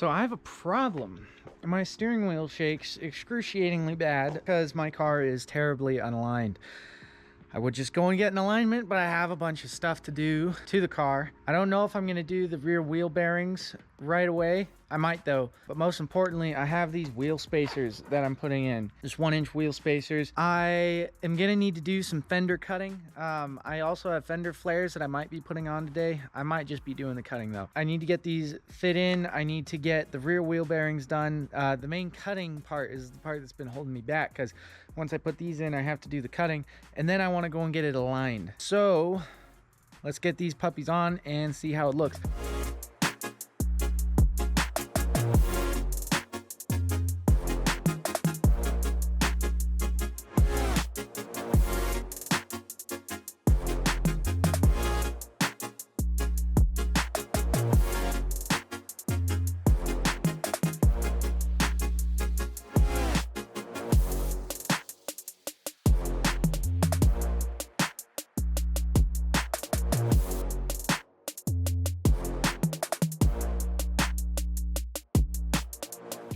So I have a problem. My steering wheel shakes excruciatingly bad because my car is terribly unaligned. I would just go and get an alignment, but I have a bunch of stuff to do to the car. I don't know if I'm gonna do the rear wheel bearings right away. I might though, but most importantly, I have these wheel spacers that I'm putting in. Just 1-inch wheel spacers. I am gonna need to do some fender cutting. I also have fender flares that I might be putting on today. I might just be doing the cutting though. I need to get these fit in. I need to get the rear wheel bearings done. The main cutting part is the part that's been holding me back, because once I put these in, I have to do the cutting, and then I want to go and get it aligned. So let's get these puppies on and see how it looks.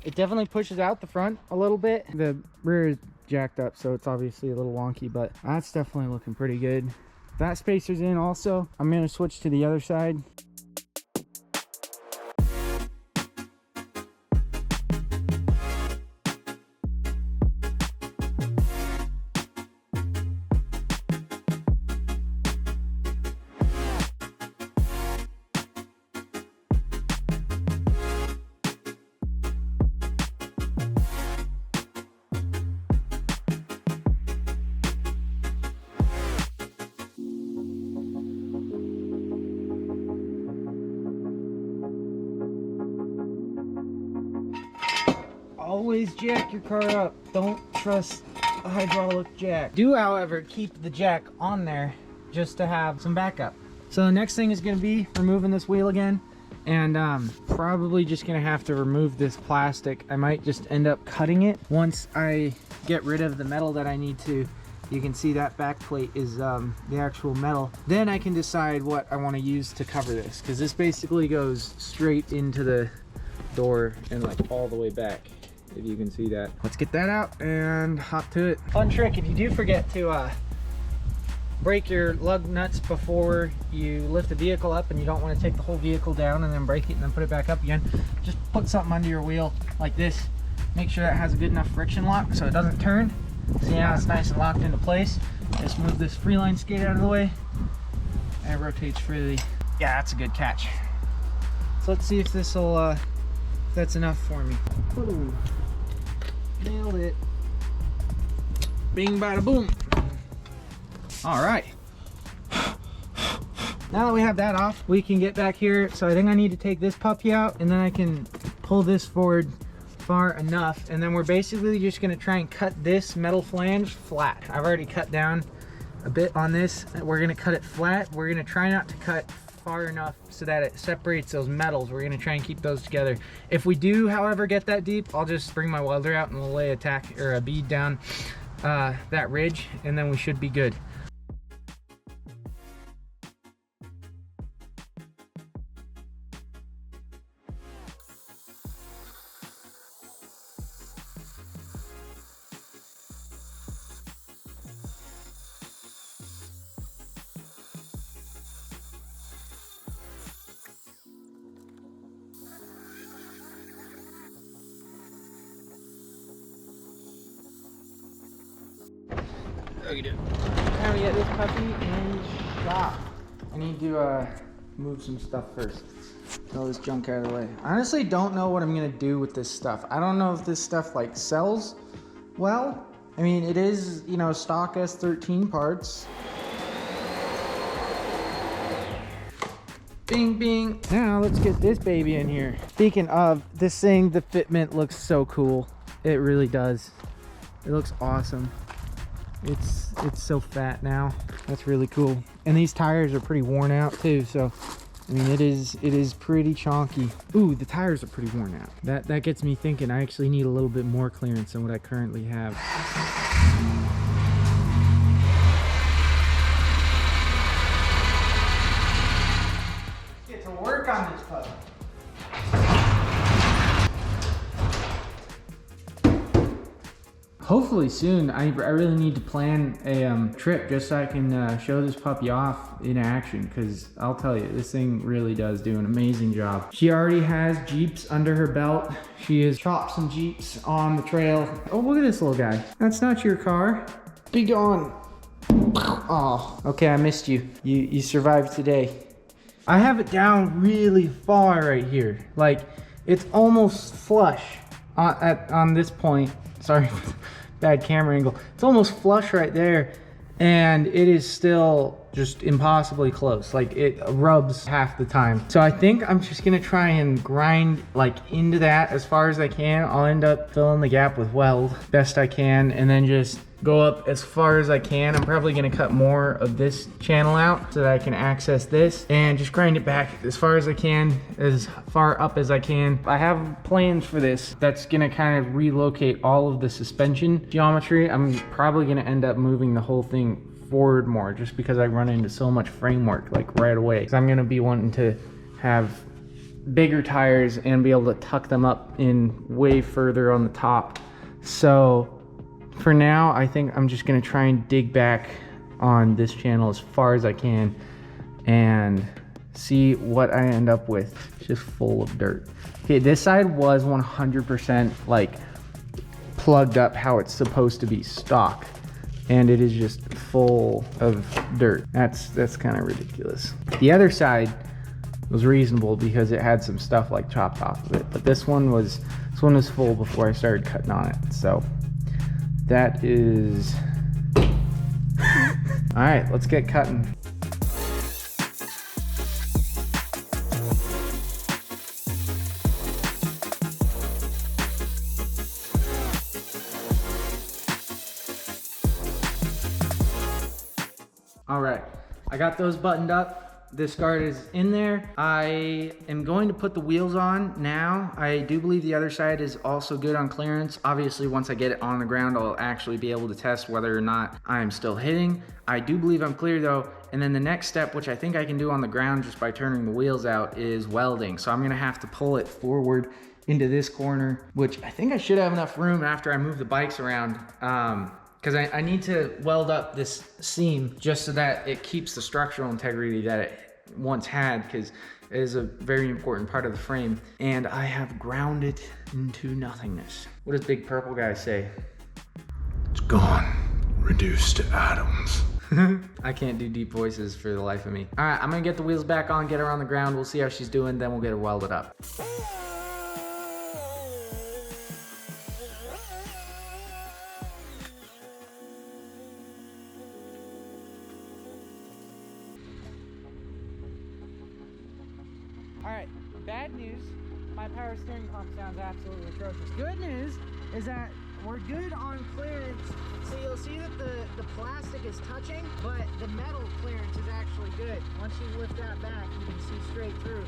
It definitely pushes out the front a little bit. The rear is jacked up, so it's obviously a little wonky, but that's definitely looking pretty good. That spacer's in also. I'm gonna switch to the other side. Always jack your car up. Don't trust a hydraulic jack. Do, however, keep the jack on there just to have some backup. So the next thing is going to be removing this wheel again, and probably just going to have to remove this plastic. I might just end up cutting it once I get rid of the metal that I need to. You can see that back plate is the actual metal. Then I can decide what I want to use to cover this, because this basically goes straight into the door and like all the way back, if you can see that. Let's get that out and hop to it. Fun trick, if you do forget to break your lug nuts before you lift the vehicle up and you don't want to take the whole vehicle down and then break it and then put it back up again, just put something under your wheel like this. Make sure that has a good enough friction lock so it doesn't turn. See how it's nice and locked into place. Just move this freeline skate out of the way and it rotates freely. Yeah, that's a good catch. So let's see if this will that's enough for me. Ooh, nailed it. Bing, bada, boom. All right. Now that we have that off, we can get back here. So I think I need to take this puppy out, and then I can pull this forward far enough, and then we're basically just gonna try and cut this metal flange flat. I've already cut down a bit on this. We're gonna cut it flat. We're gonna try not to cut far enough so that it separates those metals. We're gonna try and keep those together. If we do, however, get that deep, I'll just bring my welder out and we'll lay a tack or a bead down that ridge, and then we should be good. Time to get this puppy in shop. I need to move some stuff first. Get all this junk out of the way. I honestly don't know what I'm gonna do with this stuff. I don't know if this stuff like sells well. I mean, it is, you know, stock S13 parts. Bing, bing. Now let's get this baby in here. Speaking of this thing, the fitment looks so cool. It really does. It looks awesome. It's so fat now. That's really cool. And these tires are pretty worn out too, so I mean it is pretty chonky. Ooh, the tires are pretty worn out. That gets me thinking I actually need a little bit more clearance than what I currently have. Get to work on this puppy. hopefully soon. I really need to plan a trip just so I can show this puppy off in action, because I'll tell you, this thing really does do an amazing job. She already has Jeeps under her belt. She has chopped some Jeeps on the trail. Oh, look at this little guy. That's not your car. Be gone. Oh, okay, I missed you. You survived today. I have it down really far right here. Like, it's almost flush on this point. Sorry for the bad camera angle. It's almost flush right there, and it is still just impossibly close. Like, it rubs half the time. So I think I'm just gonna try and grind like into that as far as I can. I'll end up filling the gap with weld best I can, and then just go up as far as I can. I'm probably gonna cut more of this channel out so that I can access this, and just grind it back as far as I can, as far up as I can. I have plans for this that's gonna kind of relocate all of the suspension geometry. I'm probably gonna end up moving the whole thing forward more, just because I run into so much framework like right away. Because I'm gonna be wanting to have bigger tires and be able to tuck them up in way further on the top. So for now, I think I'm just gonna try and dig back on this channel as far as I can and see what I end up with. It's just full of dirt. Okay, this side was 100% like plugged up how it's supposed to be stock, and it is just full of dirt. That's kind of ridiculous. The other side was reasonable because it had some stuff like chopped off of it, but this one was full before I started cutting on it. So that is all right, let's get cutting. All right, I got those buttoned up. This guard is in there. I am going to put the wheels on now. I do believe the other side is also good on clearance. Obviously, once I get it on the ground, I'll actually be able to test whether or not I'm still hitting. I do believe I'm clear though. And then the next step, which I think I can do on the ground just by turning the wheels out, is welding. So I'm gonna have to pull it forward into this corner, which I think I should have enough room after I move the bikes around. Because I need to weld up this seam just so that it keeps the structural integrity that it once had, because it is a very important part of the frame. And I have ground it into nothingness. What does Big Purple Guy say? It's gone, reduced to atoms. I can't do deep voices for the life of me. All right, I'm gonna get the wheels back on, get her on the ground. We'll see how she's doing, then we'll get her welded up. All right, bad news, my power steering pump sounds absolutely atrocious. Good news is that we're good on clearance. So you'll see that the plastic is touching, but the metal clearance is actually good. Once you lift that back, you can see straight through.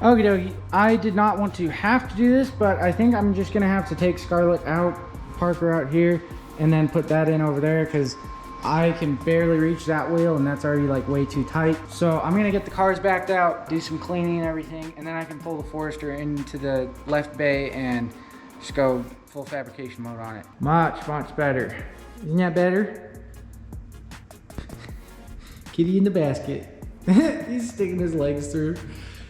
Okie dokie, I did not want to have to do this, but I think I'm just gonna have to take Scarlett out, park her out here, and then put that in over there, because I can barely reach that wheel and that's already like way too tight. So I'm gonna get the cars backed out, do some cleaning and everything, and then I can pull the Forester into the left bay and just go full fabrication mode on it. Much, much better. Isn't that better? Kitty in the basket. He's sticking his legs through.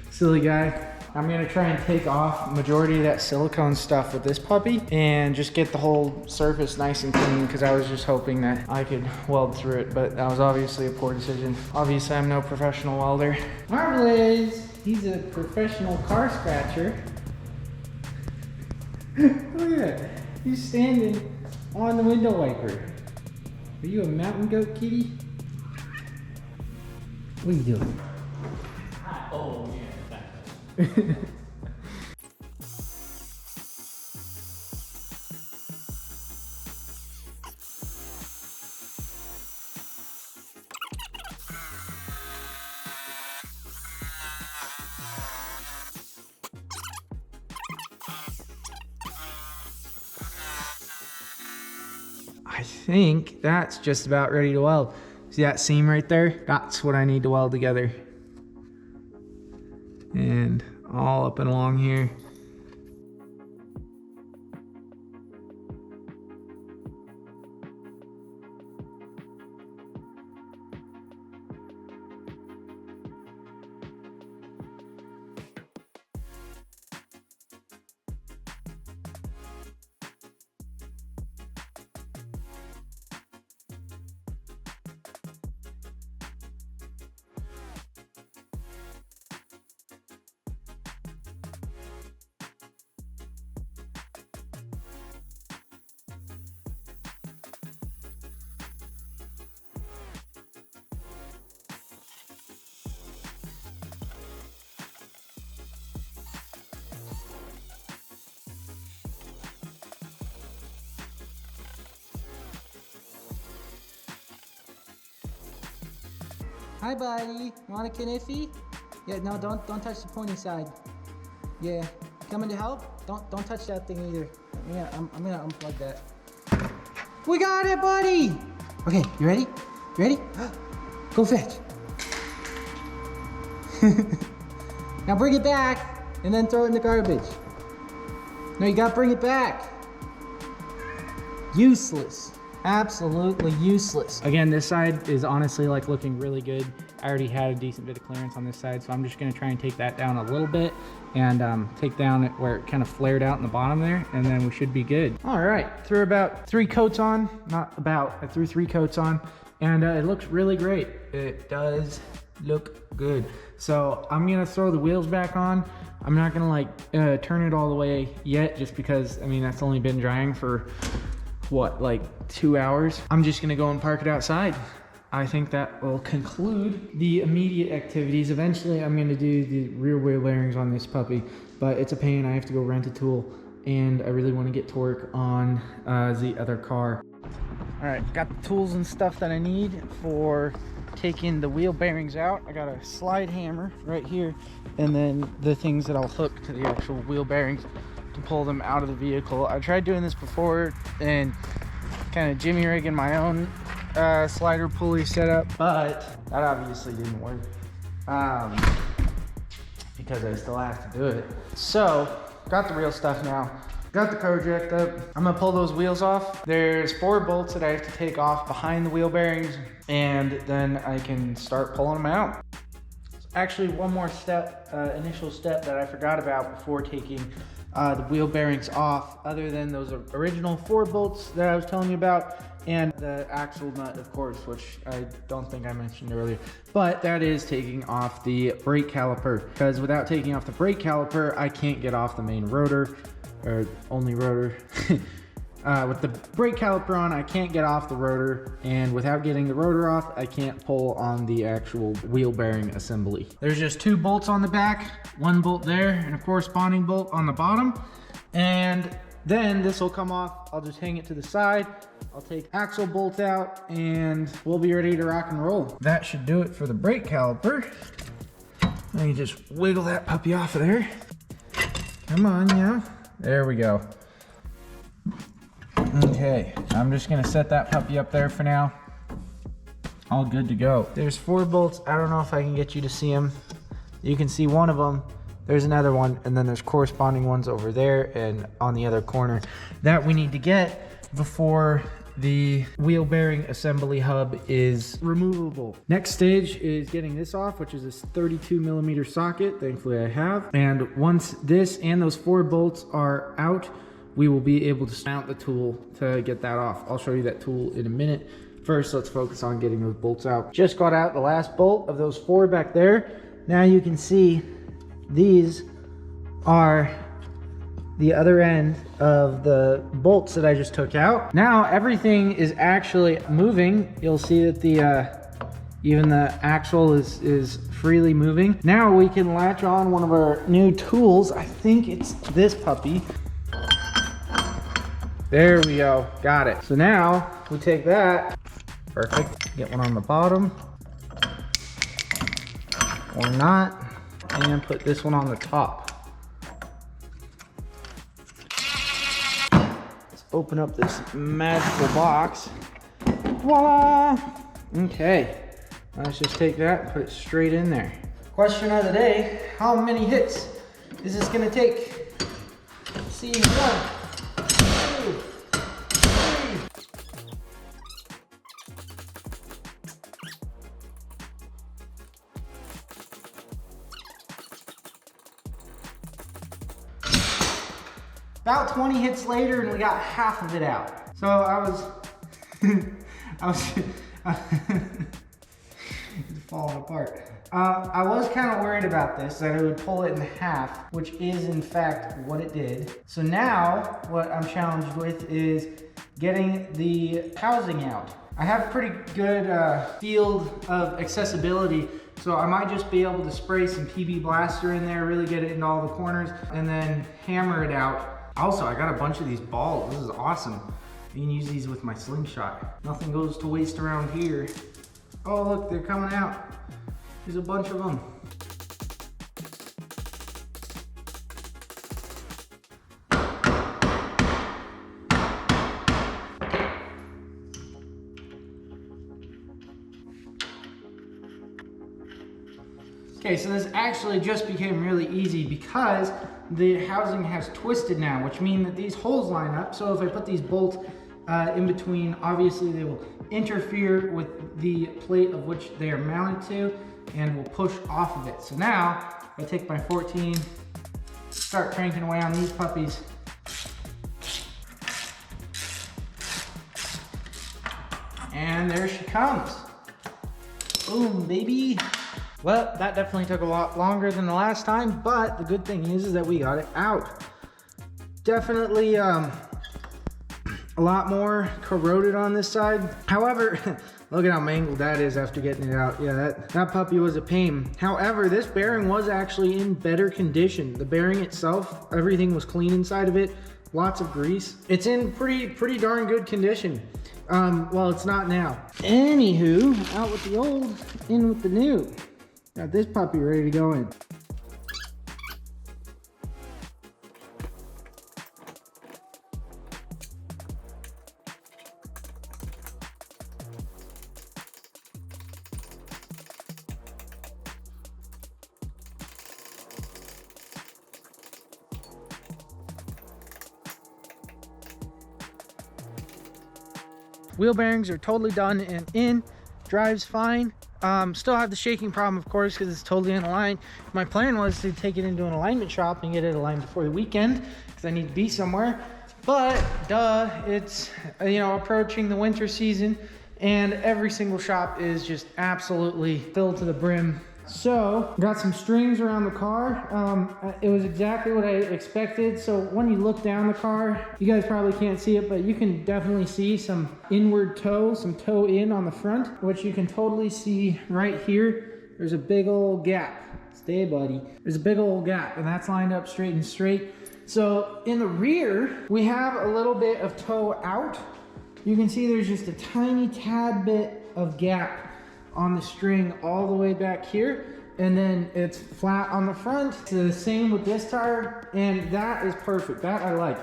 Silly guy. I'm gonna try and take off majority of that silicone stuff with this puppy and just get the whole surface nice and clean, because I was just hoping that I could weld through it, but that was obviously a poor decision. Obviously, I'm no professional welder. Marvelous! He's a professional car scratcher. Look at that. He's standing on the window wiper. Are you a mountain goat, kitty? What are you doing? Oh, yeah. I think that's just about ready to weld. See that seam right there? That's what I need to weld together. And all up and along here. Hi, buddy. You want a kniffy? Yeah, no, don't touch the pointy side. Yeah, coming to help? Don't touch that thing either. Yeah, I'm gonna unplug that. We got it, buddy. Okay, you ready? You ready? Go fetch. Now bring it back and then throw it in the garbage. No, you gotta bring it back. Useless. Absolutely useless. Again, this side is honestly like looking really good. I already had a decent bit of clearance on this side, so I'm just gonna try and take that down a little bit and take down it where it kind of flared out in the bottom there, and then we should be good. All right, threw about 3 coats on, I threw 3 coats on, and it looks really great. It does look good. So I'm gonna throw the wheels back on. I'm not gonna like turn it all the way yet, just because, I mean, that's only been drying for what, like 2 hours. I'm just gonna go and park it outside. I think that will conclude the immediate activities. Eventually I'm gonna do the rear wheel bearings on this puppy, but it's a pain. I have to go rent a tool, and I really wanna get to work on the other car. All right, got the tools and stuff that I need for taking the wheel bearings out. I got a slide hammer right here, and then the things that I'll hook to the actual wheel bearings to pull them out of the vehicle. I tried doing this before and kind of jimmy rigging my own slider pulley setup, but that obviously didn't work because I still have to do it. So got the real stuff now, got the car jacked up. I'm gonna pull those wheels off. There's 4 bolts that I have to take off behind the wheel bearings, and then I can start pulling them out. Actually, one more step, initial step that I forgot about before taking the wheel bearings off, other than those original 4 bolts that I was telling you about, and the axle nut, of course, which I don't think I mentioned earlier, but that is taking off the brake caliper, because without taking off the brake caliper, I can't get off the main rotor, or only rotor. With the brake caliper on, I can't get off the rotor, and without getting the rotor off, I can't pull on the actual wheel bearing assembly. There's just 2 bolts on the back, 1 bolt there, and a corresponding bolt on the bottom, and then this will come off. I'll just hang it to the side. I'll take axle bolt out, and we'll be ready to rock and roll. That should do it for the brake caliper. Let me just wiggle that puppy off of there. Come on, yeah. There we go. Okay, I'm just gonna set that puppy up there for now. All good to go. There's 4 bolts. I don't know if I can get you to see them. You can see one of them. There's another one, and then there's corresponding ones over there and on the other corner that we need to get before the wheel bearing assembly hub is removable. Next stage is getting this off, which is this 32mm socket. Thankfully I have. And once this and those 4 bolts are out, we will be able to mount the tool to get that off. I'll show you that tool in a minute. First, let's focus on getting those bolts out. Just got out the last bolt of those 4 back there. Now you can see these are the other end of the bolts that I just took out. Now everything is actually moving. You'll see that the even the axle is freely moving. Now we can latch on one of our new tools. I think it's this puppy. There we go, got it. So now we take that, perfect, get one on the bottom, or not, and put this one on the top. open up this magical box. Voila! Okay, let's just take that and put it straight in there. Question of the day, how many hits is this gonna take? Let's see, 1, 2, 3. About 20 hits later and we got half of it out. So I was it's falling apart. I was kind of worried about this, that it would pull it in half, which is in fact what it did. So now what I'm challenged with is getting the housing out. I have pretty good field of accessibility, so I might just be able to spray some PB Blaster in there, really get it into all the corners, and then hammer it out. Also, I got a bunch of these balls. This is awesome. You can use these with my slingshot. Nothing goes to waste around here. Oh, look, they're coming out. There's a bunch of them. Okay, so this actually just became really easy because the housing has twisted now, which means that these holes line up. So if I put these bolts in between, obviously they will interfere with the plate of which they are mounted to and will push off of it. So now I take my 14, start cranking away on these puppies. And there she comes. Boom, baby. Well, that definitely took a lot longer than the last time, but the good thing is that we got it out. Definitely a lot more corroded on this side. However, look at how mangled that is after getting it out. Yeah, that puppy was a pain. However, this bearing was actually in better condition. The bearing itself, everything was clean inside of it. Lots of grease. It's in pretty darn good condition. Well, it's not now. Anywho, out with the old, in with the new. Got this puppy ready to go in. Wheel bearings are totally done and in. Drives fine. Still have the shaking problem, of course, because it's totally unaligned. My plan was to take it into an alignment shop and get it aligned before the weekend because I need to be somewhere. But duh, it's approaching the winter season and every single shop is just absolutely filled to the brim. So got some strings around the car. It was exactly what I expected. So when you look down the car, you guys probably can't see it, but you can definitely see some inward toe, some toe in on the front, which you can totally see right here. There's a big old gap. Stay, buddy. There's a big old gap and that's lined up straight and straight. So in the rear, we have a little bit of toe out. You can see there's just a tiny tad bit of gap on the string all the way back here, and then it's flat on the front. It's the same with this tire, and that is perfect. That I like.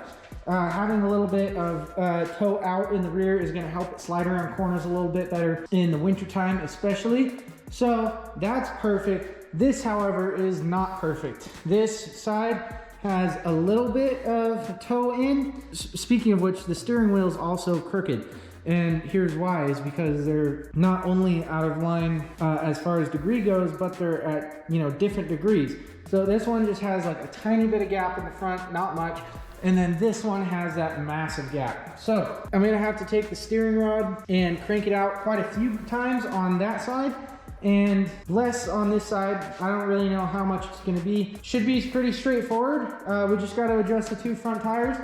Having a little bit of toe out in the rear is going to help it slide around corners a little bit better in the wintertime especially. So that's perfect. This, however, is not perfect. This side has a little bit of toe in. Speaking of which, the steering wheel is also crooked. And here's why, is because they're not only out of line as far as degree goes, but they're at different degrees. So this one just has like a tiny bit of gap in the front, not much. And then this one has that massive gap. So I'm gonna have to take the steering rod and crank it out quite a few times on that side and less on this side. I don't really know how much it's gonna be. Should be pretty straightforward. We just gotta adjust the two front tires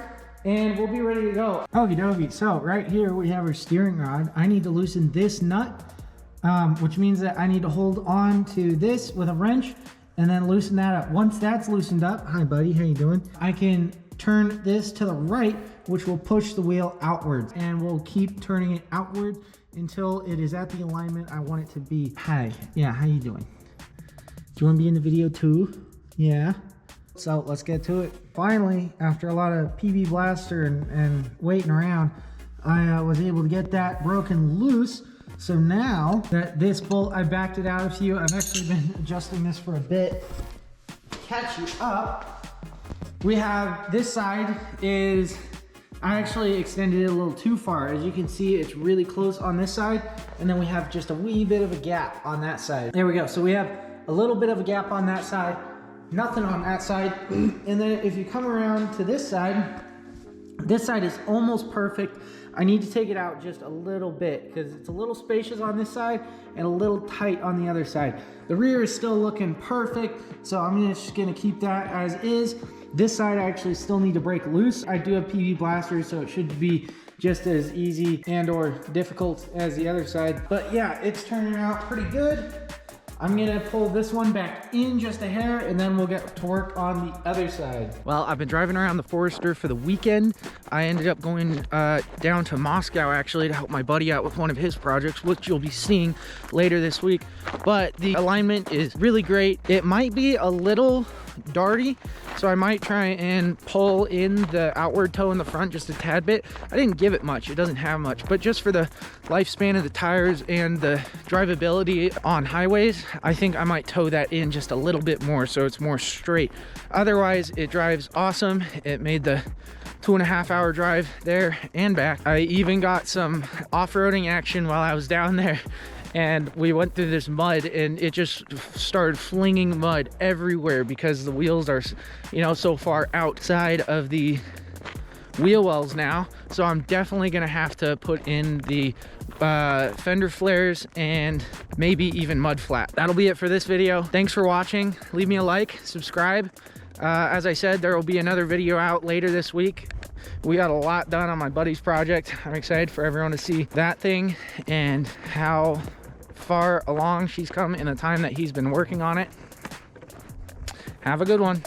and we'll be ready to go. Okie dokie, so right here we have our steering rod. I need to loosen this nut, which means that I need to hold on to this with a wrench and then loosen that up. Once that's loosened up, hi buddy, how you doing? I can turn this to the right, which will push the wheel outwards, and we'll keep turning it outward until it is at the alignment I want it to be. Hi, yeah, how you doing? Do you want to be in the video too? Yeah, So let's get to it. Finally, after a lot of PB blaster and waiting around, I was able to get that broken loose. So now that this bolt, I backed it out a few. I've actually been adjusting this for a bit. Catch you up. We have this side is, I actually extended it a little too far. As you can see, it's really close on this side. And then we have just a wee bit of a gap on that side. There we go. So we have a little bit of a gap on that side, nothing on that side. And then if you come around to this side is almost perfect. I need to take it out just a little bit because it's a little spacious on this side and a little tight on the other side. The rear is still looking perfect, so I'm just gonna keep that as is. This side I actually still need to break loose. I do have PV blasters, so it should be just as easy and or difficult as the other side. But yeah, it's turning out pretty good. I'm gonna pull this one back in just a hair and then we'll get to work on the other side. Well, I've been driving around the Forester for the weekend. I ended up going down to Moscow actually to help my buddy out with one of his projects, which you'll be seeing later this week. But the alignment is really great. It might be a little darty, so I might try and pull in the outward toe in the front just a tad bit. I didn't give it much, it doesn't have much, but just for the lifespan of the tires and the drivability on highways, I think I might toe that in just a little bit more so it's more straight. Otherwise, it drives awesome. It made the 2.5 hour drive there and back. I even got some off-roading action while I was down there, and we went through this mud and it just started flinging mud everywhere because the wheels are, you know, so far outside of the wheel wells now. So I'm definitely gonna have to put in the fender flares and maybe even mud flap. That'll be it for this video. Thanks for watching. Leave me a like, subscribe. As I said, there will be another video out later this week. We got a lot done on my buddy's project. I'm excited for everyone to see that thing and how far along she's come in the time that he's been working on it. Have a good one.